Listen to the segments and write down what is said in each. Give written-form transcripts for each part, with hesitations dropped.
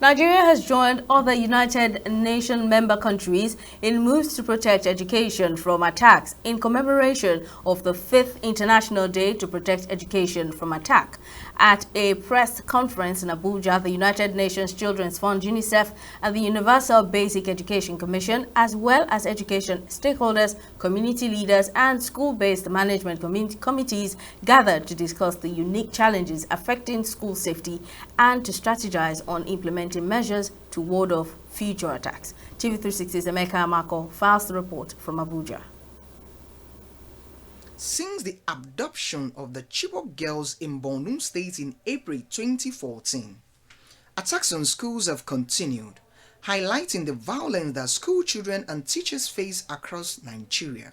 Nigeria has joined other United Nations member countries in moves to protect education from attacks in commemoration of the 5th International Day to Protect Education from Attack. At a press conference in Abuja, the United Nations Children's Fund UNICEF and the Universal Basic Education Commission, as well as education stakeholders, community leaders and school-based management committees gathered to discuss the unique challenges affecting school safety and to strategize on implementing measures to ward off future attacks. TV360's Emeka Amako files the report from Abuja. Since the abduction of the Chibok girls in Borno State in April 2014, attacks on schools have continued, highlighting the violence that school children and teachers face across Nigeria.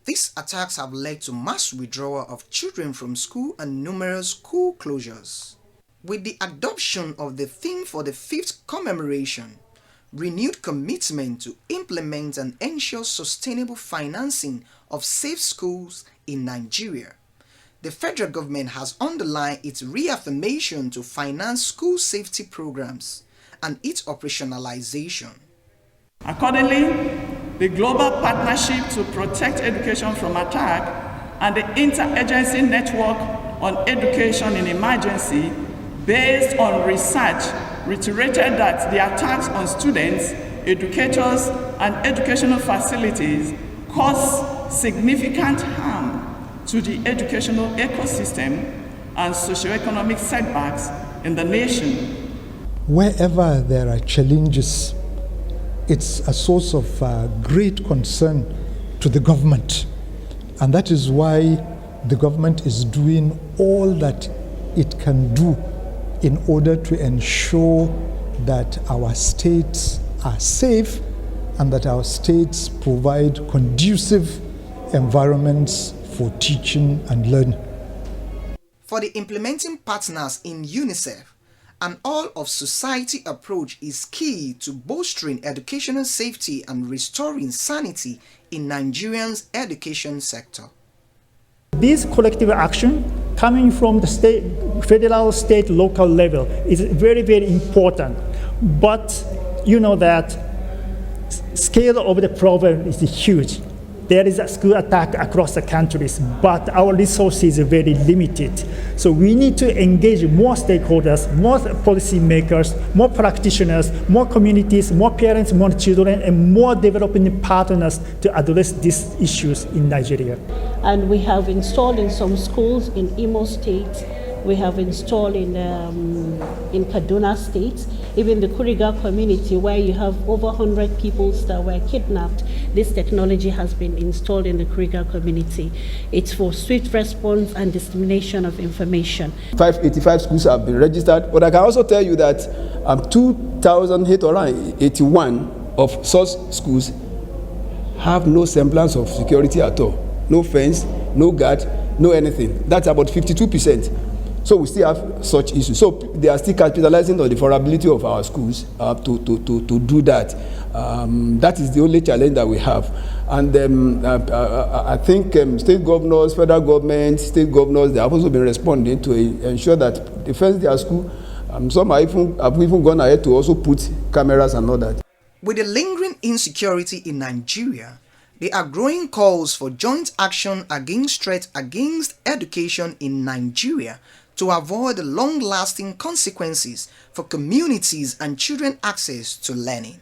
These attacks have led to mass withdrawal of children from school and numerous school closures. With the adoption of the theme for the 5th commemoration, renewed commitment to implement and ensure sustainable financing of safe schools in Nigeria, the federal government has underlined its reaffirmation to finance school safety programs and its operationalization. Accordingly, the Global Partnership to Protect Education from Attack and the Interagency Network on Education in Emergency, based on research, reiterated that the attacks on students, educators, and educational facilities cause significant harm to the educational ecosystem and socioeconomic setbacks in the nation. Wherever there are challenges, it's a source of great concern to the government. And that is why the government is doing all that it can do in order to ensure that our states are safe and that our states provide conducive environments for teaching and learning. For the implementing partners in UNICEF, an all-of-society approach is key to bolstering educational safety and restoring sanity in Nigeria's education sector. This collective action coming from the state, federal, state, local level is very, very important. But you know that scale of the problem is huge. There is a school attack across the countries, but our resources are very limited. So we need to engage more stakeholders, more policymakers, more practitioners, more communities, more parents, more children, and more developing partners to address these issues in Nigeria. And we have installed in some schools in Imo State, we have installed in Kaduna State, even the Kuriga community where you have over 100 people that were kidnapped. This technology has been installed in the Kuriga community. It's for swift response and dissemination of information. 585 schools have been registered, but I can also tell you that 2,881 of such schools have no semblance of security at all. No fence, no guard, no anything. That's about 52%. So we still have such issues. So they are still capitalizing on the vulnerability of our schools to do that. That is the only challenge that we have. And I think state governors, federal government, state governors, they have also been responding to ensure that they fence their school. Some have even gone ahead to also put cameras and all that. With the lingering insecurity in Nigeria, there are growing calls for joint action against threats against education in Nigeria to avoid the long-lasting consequences for communities and children access to learning.